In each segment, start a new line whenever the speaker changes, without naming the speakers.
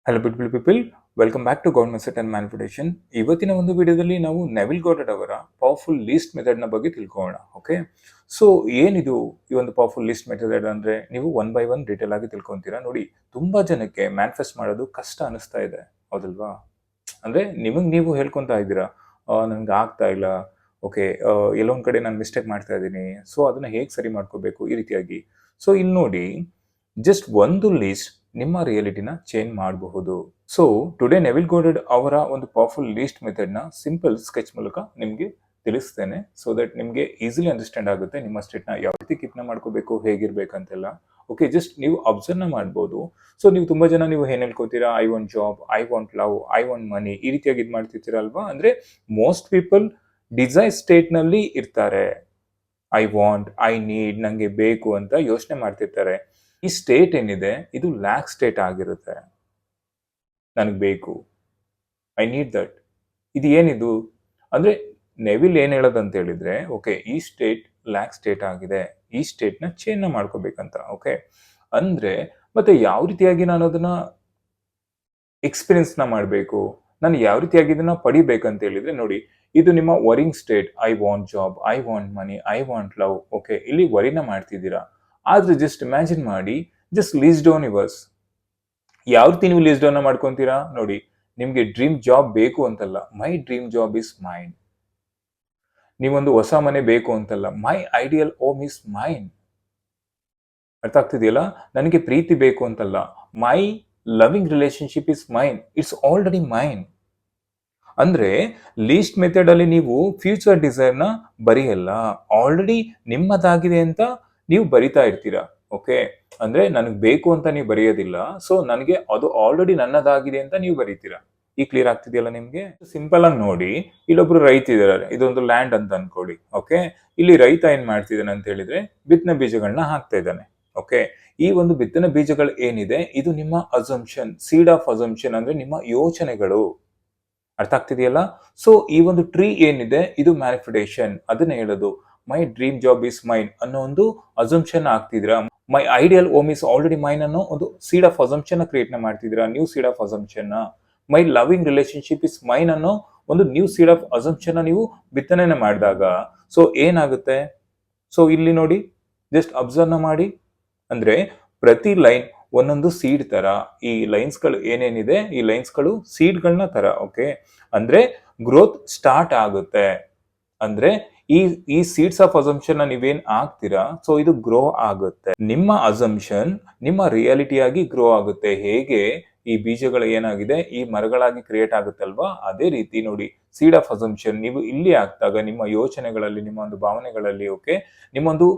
Hello beautiful people, welcome back to government set and manifestation. ಇವತ್ತಿನ ಒಂದು ವಿಡಿಯೋದಲ್ಲಿ ನಾವು ನೆವಿಲ್ ಗಾರ್ಡನ್ ಅವರ ಪವರ್ಫುಲ್ ಲೀಸ್ಟ್ ಮೆಥಡ್ನ ಬಗ್ಗೆ ತಿಳ್ಕೊಳ್ಳೋಣ. ಓಕೆ, ಸೊ ಏನಿದು ಈ ಒಂದು ಪವರ್ಫುಲ್ ಲೀಸ್ಟ್ ಮೆಥಡ್ ಅಂದ್ರೆ ನೀವು ಒನ್ ಬೈ ಒನ್ ಡೀಟೇಲ್ ಆಗಿ ತಿಳ್ಕೊಂತೀರಾ. ನೋಡಿ, ತುಂಬಾ ಜನಕ್ಕೆ ಮ್ಯಾನಿಫೆಸ್ಟ್ ಮಾಡೋದು ಕಷ್ಟ ಅನಿಸ್ತಾ ಇದೆ, ಹೌದಲ್ವಾ? ಅಂದ್ರೆ ನಿಮಗೆ ನೀವು ಹೇಳ್ಕೊಂತಾ ಇದ್ದೀರಾ, ನನ್ಗೆ ಆಗ್ತಾ ಇಲ್ಲ, ಓಕೆ, ಎಲ್ಲೊಂದ್ ಕಡೆ ನಾನು ಮಿಸ್ಟೇಕ್ ಮಾಡ್ತಾ ಇದ್ದೀನಿ, ಸೊ ಅದನ್ನ ಹೇಗೆ ಸರಿ ಮಾಡ್ಕೋಬೇಕು ಈ ರೀತಿಯಾಗಿ. ಸೊ ಇಲ್ಲಿ ನೋಡಿ, ಜಸ್ಟ್ ಒಂದು ಲೀಸ್ಟ್ ನಿಮ್ಮ ರಿಯಾಲಿಟಿನ ಚೇಂಜ್ ಮಾಡಬಹುದು. ಸೊ ಟುಡೇ ನೆವಿಲ್ ಗೋಡೆಡ್ ಅವರ ಒಂದು ಪವರ್ಫುಲ್ ಲೀಸ್ಟ್ ಮೆಥಡ್ನ ಸಿಂಪಲ್ ಸ್ಕೆಚ್ ಮೂಲಕ ನಿಮಗೆ ತಿಳಿಸ್ತೇನೆ, ಸೊ ದಟ್ ನಿಮಗೆ ಈಸಿಲಿ ಅಂಡರ್ಸ್ಟ್ಯಾಂಡ್ ಆಗುತ್ತೆ ನಿಮ್ಮ ಸ್ಟೇಟ್ನ ಯಾವ ರೀತಿ ಕೀಪ್ನ ಮಾಡ್ಕೋಬೇಕು, ಹೇಗಿರ್ಬೇಕಂತೆಲ್ಲ. ಓಕೆ, ಜಸ್ಟ್ ನೀವು ಅಬ್ಸರ್ವ್ನ ಮಾಡ್ಬೋದು. ಸೊ ನೀವು ತುಂಬಾ ಜನ ನೀವು ಏನ್ ಹೇಳ್ಕೊತೀರಾ, I want job, I want love, I want money, ಈ ರೀತಿಯಾಗಿ ಇದು ಮಾಡ್ತಿರ್ತೀರ ಅಲ್ವಾ? ಅಂದ್ರೆ ಮೋಸ್ಟ್ ಪೀಪಲ್ ಡಿಸೈರ್ ಸ್ಟೇಟ್ ನಲ್ಲಿ ಇರ್ತಾರೆ. ಐ ವಾಂಟ್, ಐ ನೀಡ್, ನಂಗೆ ಬೇಕು ಅಂತ ಯೋಚನೆ ಮಾಡ್ತಿರ್ತಾರೆ. ಈ ಸ್ಟೇಟ್ ಏನಿದೆ ಇದು ಲ್ಯಾಕ್ ಸ್ಟೇಟ್ ಆಗಿರುತ್ತೆ. ನನಗೆ ಬೇಕು, ಐ ನೀಡ್ ದಟ್. ಇದು ಏನಿದು ಅಂದ್ರೆ ನೆವಿಲ್ ಏನ್ ಹೇಳೋದಂತ ಹೇಳಿದ್ರೆ, ಓಕೆ, ಈ ಸ್ಟೇಟ್ ಲ್ಯಾಕ್ ಸ್ಟೇಟ್ ಆಗಿದೆ, ಈ ಸ್ಟೇಟ್ ನ ಚೇಂಜ್ ಮಾಡ್ಕೋಬೇಕಂತ. ಓಕೆ, ಅಂದ್ರೆ ಮತ್ತೆ ಯಾವ ರೀತಿಯಾಗಿ ನಾನು ಅದನ್ನ ಎಕ್ಸ್ಪೀರಿಯನ್ಸ್ ನ ಮಾಡಬೇಕು, ನಾನು ಯಾವ ರೀತಿಯಾಗಿ ಇದನ್ನ ಪಡಿಬೇಕಂತ ಹೇಳಿದ್ರೆ, ನೋಡಿ, ಇದು ನಿಮ್ಮ worrying state. I want job, I want money, I want love. Okay, ಇಲ್ಲಿ ವರಿನ ಮಾಡ್ತಿದ್ದೀರಾ. ಆದ್ರೆ ಜಸ್ಟ್ ಇಮ್ಯಾಜಿನ್ ಮಾಡಿ, ಜಸ್ಟ್ ಲೀಸ್ಟ್ ಡೌನ್ ಯುವರ್ಸ್. ಯಾವ ರೀತಿ ನೀವು ಲೀಸ್ಟ್ ಡೌನ್ ಮಾಡ್ಕೊಂತೀರಾ? ನೋಡಿ, ನಿಮ್ಗೆ ಡ್ರೀಮ್ ಜಾಬ್ ಬೇಕು ಅಂತಲ್ಲ, my dream job is mine. ನೀವೊಂದು ಹೊಸ ಮನೆ ಬೇಕು ಅಂತಲ್ಲ, my ideal home is mine. ಅರ್ಥ ಆಗ್ತಿದೆಯಲ್ಲ? ನನಗೆ ಪ್ರೀತಿ ಬೇಕು ಅಂತಲ್ಲ, my loving relationship is mine, it's already mine. ಅಂದ್ರೆ ಲೀಸ್ಟ್ ಮೆಥಡ್ ಅಲ್ಲಿ ನೀವು ಫ್ಯೂಚರ್ ಡಿಸೈರ್ ನ ಬರೆಯಲ್ಲ, ಆಲ್ರೆಡಿ ನಿಮ್ಮದಾಗಿದೆ ಅಂತ ನೀವು ಬರಿತಾ ಇರ್ತೀರಾ. ಓಕೆ, ಅಂದ್ರೆ ನನಗೆ ಬೇಕು ಅಂತ ನೀವು ಬರೆಯೋದಿಲ್ಲ, ಸೊ ನನಗೆ ಅದು ಆಲ್ರೆಡಿ ನನ್ನದಾಗಿದೆ ಅಂತ ನೀವು ಬರೀತೀರಾ. ಈ ಕ್ಲಿಯರ್ ಆಗ್ತಿದೆಯಲ್ಲ ನಿಮ್ಗೆ? ಸಿಂಪಲ್ ಆಗಿ ನೋಡಿ, ಇಲ್ಲೊಬ್ರು ರೈತ ಇದಾರೆ, ಇದೊಂದು ಲ್ಯಾಂಡ್ ಅಂತ ಅನ್ಕೊಳ್ಳಿ. ಓಕೆ, ಇಲ್ಲಿ ರೈತ ಏನ್ ಮಾಡ್ತಿದ್ದಾನೆ ಅಂತ ಹೇಳಿದ್ರೆ, ಬಿತ್ತನೆ ಬೀಜಗಳನ್ನ ಹಾಕ್ತಾ ಇದ್ದಾನೆ. ಓಕೆ, ಈ ಒಂದು ಬಿತ್ತನೆ ಬೀಜಗಳು ಏನಿದೆ, ಇದು ನಿಮ್ಮ ಅಸಂಪ್ಷನ್, ಸೀಡ್ ಆಫ್ ಅಸಂಪ್ಷನ್, ಅಂದ್ರೆ ನಿಮ್ಮ ಯೋಚನೆಗಳು. ಅರ್ಥ ಆಗ್ತಿದೆಯಲ್ಲ? ಸೊ ಈ ಒಂದು ಟ್ರೀ ಏನಿದೆ ಇದು ಮ್ಯಾನಿಫೆಸ್ಟೇಷನ್, ಅದನ್ನ ಹೇಳೋದು. My dream job is mine ಅನ್ನೋ ಒಂದು ಅಸಂಪ್ಷನ್ ಆಗ್ತಿದ್ರ. My ideal home is already mine ಅನ್ನೋ ಒಂದು ಸೀಡ್ ಆಫ್ ಅಸಂಪ್ಷನ್ ಕ್ರಿಯೇಟ್ ಮಾಡ್ತಿದ್ದೀರಾ, new seed of assumption. My loving relationship is mine ಅನ್ನೋ ಒಂದು ನ್ಯೂ ಸೀಡ್ ಆಫ್ ಅಸಂಪ್ಷನ್ ನೀವು ಬಿತ್ತನೆ ಮಾಡಿದಾಗ ಸೊ ಏನಾಗುತ್ತೆ? ಸೊ ಇಲ್ಲಿ ನೋಡಿ, ಜಸ್ಟ್ ಅಬ್ಸರ್ವ್ ಮಾಡಿ. ಅಂದ್ರೆ ಪ್ರತಿ ಲೈನ್ ಒಂದೊಂದು ಸೀಡ್ ತರ. ಈ ಲೈನ್ಸ್ ಗಳು ಏನೇನಿದೆ, ಈ ಲೈನ್ಸ್ ಗಳು ಸೀಡ್ ಗಳನ್ನ ತರ. ಓಕೆ, ಅಂದ್ರೆ ಗ್ರೋತ್ ಸ್ಟಾರ್ಟ್ ಆಗುತ್ತೆ. ಅಂದ್ರೆ ಈ ಸೀಡ್ಸ್ ಆಫ್ ಅಸಂಪ್ಷನ್ ನೀವೇನ್ ಆಗ್ತೀರಾ, ಸೊ ಇದು ಗ್ರೋ ಆಗುತ್ತೆ. ನಿಮ್ಮ ಅಸಂಪ್ಷನ್ ನಿಮ್ಮ ರಿಯಾಲಿಟಿಯಾಗಿ ಗ್ರೋ ಆಗುತ್ತೆ. ಹೇಗೆ ಈ ಬೀಜಗಳು ಏನಾಗಿದೆ ಈ ಮರಗಳಾಗಿ ಕ್ರಿಯೇಟ್ ಆಗುತ್ತಲ್ವಾ, ಅದೇ ರೀತಿ ನೋಡಿ, ಸೀಡ್ ಆಫ್ ಅಸಂಪ್ಷನ್ ನೀವು ಇಲ್ಲಿ ಆಗ್ತಾಗ ನಿಮ್ಮ ಯೋಚನೆಗಳಲ್ಲಿ, ನಿಮ್ಮ ಒಂದು ಭಾವನೆಗಳಲ್ಲಿ, ಓಕೆ, ನಿಮ್ಮೊಂದು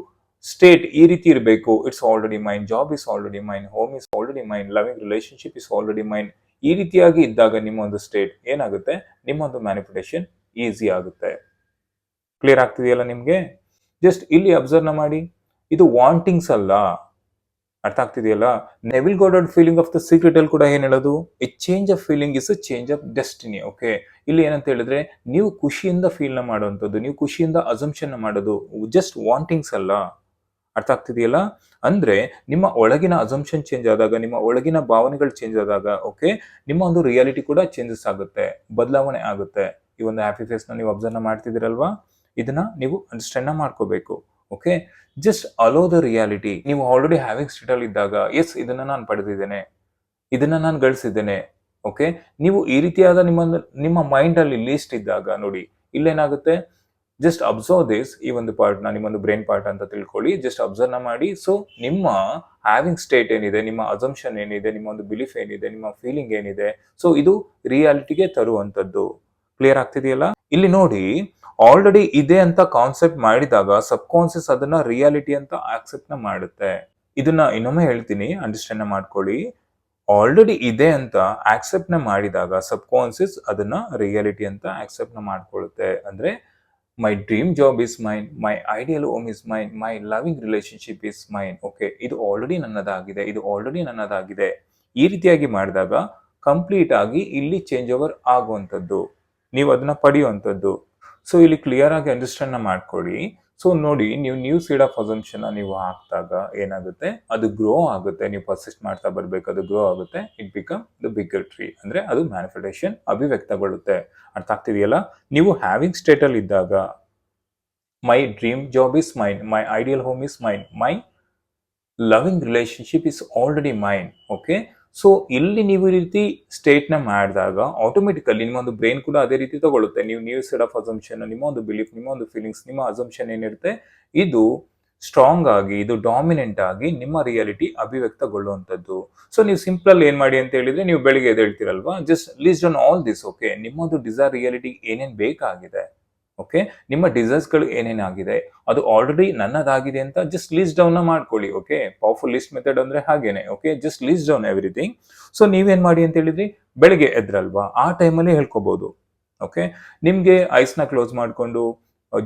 ಸ್ಟೇಟ್ ಈ ರೀತಿ ಇರಬೇಕು. It's already mine, job is already mine, home is already mine, loving relationship is already mine. ಈ ರೀತಿಯಾಗಿ ಇದ್ದಾಗ ನಿಮ್ಮ ಒಂದು ಸ್ಟೇಟ್ ಏನಾಗುತ್ತೆ, ನಿಮ್ಮ ಒಂದು ಮ್ಯಾನಿಫೆಸ್ಟೇಷನ್ ಈಸಿ ಆಗುತ್ತೆ. ಕ್ಲಿಯರ್ ಆಗ್ತಿದೆಯಲ್ಲ ನಿಮ್ಗೆ? ಜಸ್ಟ್ ಇಲ್ಲಿ ಅಬ್ಸರ್ವ್ ಮಾಡಿ, ಇದು ವಾಂಟಿಂಗ್ಸ್ ಅಲ್ಲ. ಅರ್ಥ ಆಗ್ತಿದೆಯಲ್ಲ? Neville Goddard feeling of the secret ಅಲ್ಲಿ ಕೂಡ ಏನ್ ಹೇಳೋದು, a change of feeling is a change of destiny. Okay, ಇಲ್ಲಿ ಏನಂತ ಹೇಳಿದ್ರೆ, ನೀವು ಖುಷಿಯಿಂದ ಫೀಲ್ ನ ಮಾಡುವಂಥದ್ದು, ನೀವು ಖುಷಿಯಿಂದ ಅಸಂಪ್ಷನ್ ಮಾಡೋದು, ಜಸ್ಟ್ ವಾಂಟಿಂಗ್ಸ್ ಅಲ್ಲ. ಅರ್ಥ ಆಗ್ತಿದೆಯಲ್ಲ? ಅಂದ್ರೆ ನಿಮ್ಮ ಒಳಗಿನ ಅಸಂಪ್ಷನ್ ಚೇಂಜ್ ಆದಾಗ, ನಿಮ್ಮ ಒಳಗಿನ ಭಾವನೆಗಳು ಚೇಂಜ್ ಆದಾಗ, ಓಕೆ, ನಿಮ್ಮ ಒಂದು ರಿಯಾಲಿಟಿ ಕೂಡ ಚೇಂಜಸ್ ಆಗುತ್ತೆ, ಬದಲಾವಣೆ ಆಗುತ್ತೆ. ಈ ಒಂದು ಹ್ಯಾಪಿ ಫೇಸ್ ನ ನೀವು ಅಬ್ಸರ್ವ್ ಮಾಡ್ತಿದ್ದೀರಲ್ವಾ, ಇದನ್ನ ನೀವು ಅಂಡರ್ಸ್ಟ್ಯಾಂಡ್ ಮಾಡ್ಕೋಬೇಕು. Okay, just hello the reality. ನೀವು ಆಲ್ರೆಡಿ ಹ್ಯಾವಿಂಗ್ ಸ್ಟೇಟ್ ಅಲ್ಲಿ ಇದ್ದಾಗ, ಎಸ್, ಇದನ್ನ ನಾನು ಪಡೆದಿದ್ದೇನೆ, ಇದನ್ನ ನಾನು ಗಳಿಸಿದ್ದೇನೆ. ಓಕೆ, ನೀವು ಈ ರೀತಿಯಾದ ನಿಮ್ಮ ಮೈಂಡ್ ಅಲ್ಲಿ ಲೀಸ್ಟ್ ಇದ್ದಾಗ, ನೋಡಿ ಇಲ್ಲೇನಾಗುತ್ತೆ, ಜಸ್ಟ್ ಅಬ್ಸರ್ವ್ ದಿಸ್. ಈ ಒಂದು ಪಾರ್ಟ್ ನ ನಿಮ್ಮೊಂದು ಬ್ರೈನ್ ಪಾರ್ಟ್ ಅಂತ ತಿಳ್ಕೊಳ್ಳಿ. ಜಸ್ಟ್ ಅಬ್ಸರ್ವ್ ಮಾಡಿ. ಸೊ ನಿಮ್ಮ ಹ್ಯಾವಿಂಗ್ ಸ್ಟೇಟ್ ಏನಿದೆ, ನಿಮ್ಮ ಅಸಂಪ್ಷನ್ ಏನಿದೆ, ನಿಮ್ಮ ಒಂದು ಬಿಲೀಫ್ ಏನಿದೆ, ನಿಮ್ಮ ಫೀಲಿಂಗ್ ಏನಿದೆ, ಸೊ ಇದು ರಿಯಾಲಿಟಿಗೆ ತರುವಂತದ್ದು. ಕ್ಲಿಯರ್ ಆಗ್ತಿದೆಯಲ್ಲ? ಇಲ್ಲಿ ನೋಡಿ, ಆಲ್ರೆಡಿ ಇದೆ ಅಂತ ಕಾನ್ಸೆಪ್ಟ್ ಮಾಡಿದಾಗ ಸಬ್ ಕಾನ್ಸಿಯಸ್ ಅದನ್ನ ರಿಯಾಲಿಟಿ ಅಂತ ಆಕ್ಸೆಪ್ಟ್ ನ ಮಾಡುತ್ತೆ. ಇದನ್ನ ಇನ್ನೊಮ್ಮೆ ಹೇಳ್ತೀನಿ, ಅಂಡರ್ಸ್ಟ್ಯಾಂಡ್ ಮಾಡ್ಕೊಳ್ಳಿ. ಆಲ್ರೆಡಿ ಇದೆ ಅಂತ ಆಕ್ಸೆಪ್ಟ್ ನ ಮಾಡಿದಾಗ ಸಬ್ ಕಾನ್ಸಿಯಸ್ ಅದನ್ನ ರಿಯಾಲಿಟಿ ಅಂತ ಆಕ್ಸೆಪ್ಟ್ ನ ಮಾಡ್ಕೊಳ್ಳುತ್ತೆ. ಅಂದ್ರೆ ಮೈ dream job is mine, my ideal home is mine, my loving relationship is main. Okay, ಇದು ಆಲ್ರೆಡಿ ನನ್ನದಾಗಿದೆ, ಇದು ಆಲ್ರೆಡಿ ನನ್ನದಾಗಿದೆ. ಈ ರೀತಿಯಾಗಿ ಮಾಡಿದಾಗ ಕಂಪ್ಲೀಟ್ ಆಗಿ ಇಲ್ಲಿ ಚೇಂಜ್ ಓವರ್ ಆಗುವಂಥದ್ದು, ನೀವು ಅದನ್ನ ಪಡೆಯುವಂಥದ್ದು. ಸೊ ಇಲ್ಲಿ ಕ್ಲಿಯರ್ ಆಗಿ ಅಂಡರ್ಸ್ಟ್ಯಾಂಡ್ ಮಾಡ್ಕೊಳ್ಳಿ. ಸೊ ನೋಡಿ, ನೀವು ಸೀಡ್ ಆಫ್ ಅಸಂಪ್ಷನ್ ನೀವು ಹಾಕಿದಾಗ ಏನಾಗುತ್ತೆ, ಅದು ಗ್ರೋ ಆಗುತ್ತೆ. ನೀವು ಪರ್ಸಿಸ್ಟ್ ಮಾಡ್ತಾ ಬರ್ಬೇಕು, ಅದು ಗ್ರೋ ಆಗುತ್ತೆ. It become the bigger tree. ಅಂದ್ರೆ ಅದು ಮ್ಯಾನಿಫೆಸ್ಟೇಷನ್ ಅಭಿವ್ಯಕ್ತಗೊಳ್ಳುತ್ತೆ. ಅರ್ಥ ಆಗ್ತಿದೆಯಲ್ಲ? ನೀವು ಹ್ಯಾವಿಂಗ್ ಸ್ಟೇಟ್ ಅಲ್ಲಿ ಇದ್ದಾಗ ಮೈ dream job is mine, my ideal home is mine, my loving relationship is already mine. Okay, so ಇಲ್ಲಿ ನೀವು ಈ ರೀತಿ ಸ್ಟೇಟ್ ನ ಮಾಡಿದಾಗ ಆಟೋಮೆಟಿಕಲಿ ನಿಮ್ಮ ಒಂದು ಬ್ರೈನ್ ಕೂಡ ಅದೇ ರೀತಿ ತಗೊಳುತ್ತೆ. ನೀವು ಸೆಟ್ ಆಫ್ ಅಸಂಪ್ಷನ್, ನಿಮ್ಮ ಒಂದು ಬಿಲೀಫ್, ನಿಮ್ಮ ಒಂದು ಫೀಲಿಂಗ್ಸ್, ನಿಮ್ಮ ಅಸಂಪ್ಷನ್ ಏನಿರುತ್ತೆ ಇದು ಸ್ಟ್ರಾಂಗ್ ಆಗಿ, ಇದು ಡಾಮಿನೆಂಟ್ ಆಗಿ ನಿಮ್ಮ ರಿಯಾಲಿಟಿ ಅಭಿವ್ಯಕ್ತಗೊಳ್ಳುವಂಥದ್ದು. ಸೊ ನೀವು ಸಿಂಪಲ್ ಏನ್ ಮಾಡಿ ಅಂತ ಹೇಳಿದ್ರೆ, ನೀವು ಬೆಳಿಗ್ಗೆ ಎದ್ದೇಳ್ತೀರಲ್ವಾ, just list on all this. Okay, ನಿಮ್ಮದು ಡಿಸೈರ್ ರಿಯಾಲಿಟಿ ಏನೇನ್ ಬೇಕಾಗಿದೆ, ಓಕೆ, ನಿಮ್ಮ ಡಿಸೈರ್ಸ್ ಗಳು ಏನೇನಾಗಿದೆ, ಅದು ಆಲ್ರೆಡಿ ನನ್ನದಾಗಿದೆ ಅಂತ ಜಸ್ಟ್ ಲಿಸ್ಟ್ ಡೌನ್ ಮಾಡ್ಕೊಳ್ಳಿ. ಓಕೆ, ಪವರ್ಫುಲ್ ಲಿಸ್ಟ್ ಮೆಥಡ್ ಅಂದ್ರೆ ಹಾಗೇನೆ. Okay, just list down everything. So ನೀವೇನ್ ಮಾಡಿ ಅಂತ ಹೇಳಿದ್ರಿ, ಬೆಳಿಗ್ಗೆ ಎದ್ರಲ್ವಾ ಆ ಟೈಮಲ್ಲಿ ಹೇಳ್ಕೋಬಹುದು. ಓಕೆ, ನಿಮ್ಗೆ ಐಸ್ ನ ಕ್ಲೋಸ್ ಮಾಡ್ಕೊಂಡು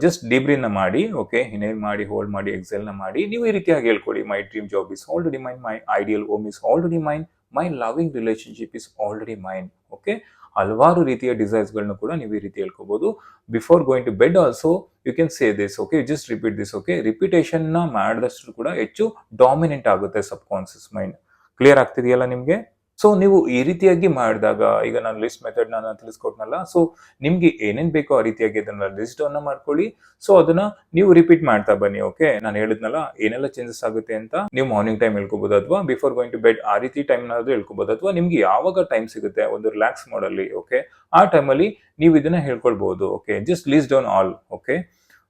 ಜಸ್ಟ್ ಡೀಬ್ರಿನ ಮಾಡಿ, ಓಕೆ, ಇನ್ಹೇಲ್ ಮಾಡಿ, ಹೋಲ್ಡ್ ಮಾಡಿ, ಎಕ್ಸೆಲ್ ನ ಮಾಡಿ, ನೀವು ಈ ರೀತಿಯಾಗಿ ಹೇಳ್ಕೊಳ್ಳಿ, my dream job is already mine, my ideal home is already mine, my loving relationship is already mine. Okay, ಹಲವಾರು ರೀತಿಯ ಡಿಸೈರ್ಸ್ ಗಳನ್ನ ಕೂಡ ನೀವು ಈ ರೀತಿ ಹೇಳ್ಕೋಬಹುದು. Before going to bed also you can say this. Okay, just repeat this. Okay, repetition ನ ಮಾಡಿದಷ್ಟು ಕೂಡ ಹೆಚ್ಚು ಡಾಮಿನೆಂಟ್ ಆಗುತ್ತೆ ಸಬ್ ಕಾನ್ಸಿಯಸ್ ಮೈಂಡ್. ಕ್ಲಿಯರ್ ಆಗ್ತಿದೆಯಲ್ಲ ನಿಮ್ಗೆ? ಸೊ ನೀವು ಈ ರೀತಿಯಾಗಿ ಮಾಡಿದಾಗ, ಈಗ ನಾನು ಲಿಸ್ಟ್ ಮೆಥಡ್ ನಾನು ತಿಳಿಸ್ಕೊಟ್ನಲ್ಲ, ಸೊ ನಿಮ್ಗೆ ಏನೇನ್ ಬೇಕೋ ಆ ರೀತಿಯಾಗಿ ಅದನ್ನ ಲಿಸ್ಟ್ ಅನ್ನ ಮಾಡ್ಕೊಳ್ಳಿ. ಸೊ ಅದನ್ನ ನೀವು ರಿಪೀಟ್ ಮಾಡ್ತಾ ಬನ್ನಿ. ಓಕೆ, ನಾನು ಹೇಳಿದ್ನಲ್ಲ ಏನೆಲ್ಲ ಚೇಂಜಸ್ ಆಗುತ್ತೆ ಅಂತ. ನೀವು ಮಾರ್ನಿಂಗ್ ಟೈಮ್ ಹೇಳ್ಕೋಬಹುದು, ಅಥವಾ ಬಿಫೋರ್ ಗೋಯಿಂಗ್ ಟು ಬೆಡ್ ಆ ರೀತಿ ಟೈಮ್ ನಾದ್ರೂ ಹೇಳ್ಕೋಬಹುದು, ಅಥವಾ ನಿಮ್ಗೆ ಯಾವಾಗ ಟೈಮ್ ಸಿಗುತ್ತೆ ಒಂದು ರಿಲ್ಯಾಕ್ಸ್ ಮಾಡಲ್ಲಿ, ಓಕೆ, ಆ ಟೈಮಲ್ಲಿ ನೀವು ಇದನ್ನ ಹೇಳ್ಕೊಳ್ಬಹುದು. Okay, just list down all. Okay,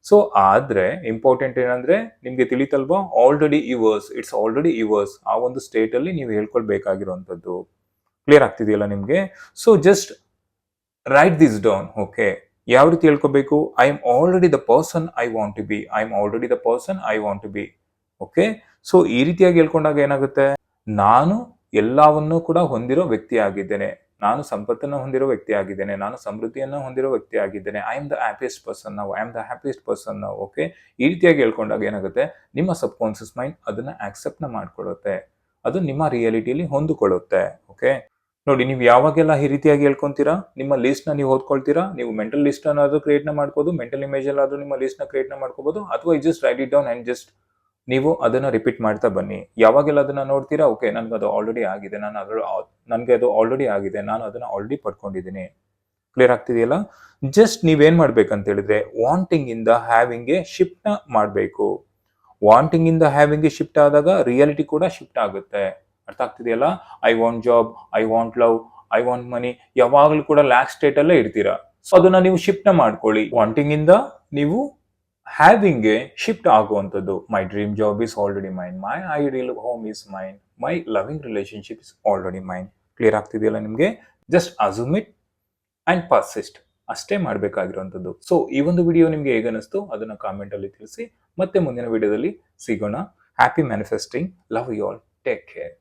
so ಆದ್ರೆ ಇಂಪಾರ್ಟೆಂಟ್ ಏನಂದ್ರೆ, ನಿಮ್ಗೆ ತಿಳಿತಲ್ವಾ, already yours, it's already yours, ಆ ಒಂದು ಸ್ಟೇಟ್ ಅಲ್ಲಿ ನೀವು ಹೇಳ್ಕೊಳ್ಬೇಕಾಗಿರುವಂತದ್ದು. ಕ್ಲಿಯರ್ ಆಗ್ತಿದೆಯಲ್ಲ ನಿಮ್ಗೆ? So just write this down. Okay, ಯಾವ ರೀತಿ ಹೇಳ್ಕೋಬೇಕು? I am already the person I want to be, I am already the person I want to be. Okay, so ಈ ರೀತಿಯಾಗಿ ಹೇಳ್ಕೊಂಡಾಗ ಏನಾಗುತ್ತೆ, ನಾನು ಎಲ್ಲವನ್ನೂ ಕೂಡ ಹೊಂದಿರೋ ವ್ಯಕ್ತಿ ಆಗಿದ್ದೇನೆ, ನಾನು ಸಂಪತ್ತನ್ನು ಹೊಂದಿರೋ ವ್ಯಕ್ತಿ ಆಗಿದ್ದೇನೆ, ನಾನು ಸಮೃದ್ಧಿಯನ್ನು ಹೊಂದಿರೋ ವ್ಯಕ್ತಿ ಆಗಿದ್ದೇನೆ, I am the happiest person ನಾವು, I am the happiest person ನಾವು. ಓಕೆ, ಈ ರೀತಿಯಾಗಿ ಹೇಳ್ಕೊಂಡಾಗ ಏನಾಗುತ್ತೆ, ನಿಮ್ಮ ಸಬ್ ಕಾನ್ಸಿಯಸ್ ಮೈಂಡ್ ಅದನ್ನ ಆಕ್ಸೆಪ್ಟ್ ನ ಮಾಡ್ಕೊಳ್ಳುತ್ತೆ, ಅದು ನಿಮ್ಮ ರಿಯಾಲಿಟಿಯಲ್ಲಿ ಹೊಂದಿಕೊಳ್ಳುತ್ತೆ. ಓಕೆ, ನೋಡಿ, ನೀವು ಯಾವಾಗೆಲ್ಲ ಈ ರೀತಿಯಾಗಿ ಹೇಳ್ಕೊಂತೀರಾ, ನಿಮ್ಮ ಲಿಸ್ಟ್ ನ ನೀವು ಓದ್ಕೊಳ್ತೀರಾ, ನೀವು ಮೆಂಟಲ್ ಲಿಸ್ಟ್ ಅನ್ನಾದ್ರೂ ಕ್ರಿಯೇಟ್ ನ ಮಾಡ್ಕೋದು, ಮೆಂಟಲ್ ಇಮೇಜ್ ಅಲ್ಲಾದ್ರೂ ನಿಮ್ಮ ಲಿಸ್ಟ್ ನ ಕ್ರಿಯೇಟ್ ನ ಮಾಡ್ಕೋಬಹುದು, ಅಥವಾ just right it down and just ನೀವು ಅದನ್ನ ರಿಪೀಟ್ ಮಾಡ್ತಾ ಬನ್ನಿ. ಯಾವಾಗೆಲ್ಲ ಅದನ್ನ ನೋಡ್ತೀರಾ, ಓಕೆ, ನನ್ಗೆ ಅದು ಆಲ್ರೆಡಿ ಆಗಿದೆ, ನನ್ಗೆ ಅದು ಆಲ್ರೆಡಿ ಆಗಿದೆ, ನಾನು ಅದನ್ನ ಆಲ್ರೆಡಿ ಪಡ್ಕೊಂಡಿದ್ದೀನಿ. ಕ್ಲಿಯರ್ ಆಗ್ತಿದೆಯಲ್ಲ? ಜಸ್ಟ್ ನೀವೇನ್ ಮಾಡ್ಬೇಕಂತ ಹೇಳಿದ್ರೆ, ವಾಂಟಿಂಗ್ ಇಂದ ಹ್ಯಾವಿಂಗ್ ಗೆ ಶಿಫ್ಟ್ ನ ಮಾಡ್ಬೇಕು. ವಾಂಟಿಂಗ್ ಇಂದ ಹ್ಯಾವಿಂಗ್ ಗೆ ಶಿಫ್ಟ್ ಆದಾಗ ರಿಯಾಲಿಟಿ ಕೂಡ ಶಿಫ್ಟ್ ಆಗುತ್ತೆ. ಅರ್ಥ ಆಗ್ತಿದೆಯಲ್ಲ? I want job, I want love, I want money, ಯಾವಾಗ್ಲೂ ಕೂಡ ಲ್ಯಾಕ್ ಸ್ಟೇಟ್ ಅಲ್ಲೇ ಇರ್ತೀರಾ. ಸೊ ಅದನ್ನ ನೀವು ಶಿಫ್ಟ್ ನ ಮಾಡ್ಕೊಳ್ಳಿ. ವಾಂಟಿಂಗ್ ಇಂದ ನೀವು ಹ್ಯಾವಿಂಗ್ ಗೆ ಶಿಫ್ಟ್ ಆಗುವಂಥದ್ದು. My dream job is already mine, my ideal home is mine, my loving relationship is already mine. Clear ಆಗ್ತಿದೆಯಲ್ಲ ನಿಮ್ಗೆ? Just assume it and persist, ಅಷ್ಟೇ ಮಾಡಬೇಕಾಗಿರುವಂಥದ್ದು. ಸೊ ಈ ಒಂದು ವಿಡಿಯೋ ನಿಮ್ಗೆ ಹೇಗೆ ಅನಿಸ್ತು ಅದನ್ನ ಕಾಮೆಂಟ್ ಅಲ್ಲಿ ತಿಳಿಸಿ. ಮತ್ತೆ ಮುಂದಿನ ವಿಡಿಯೋದಲ್ಲಿ ಸಿಗೋಣ. Happy manifesting, love you all, take care.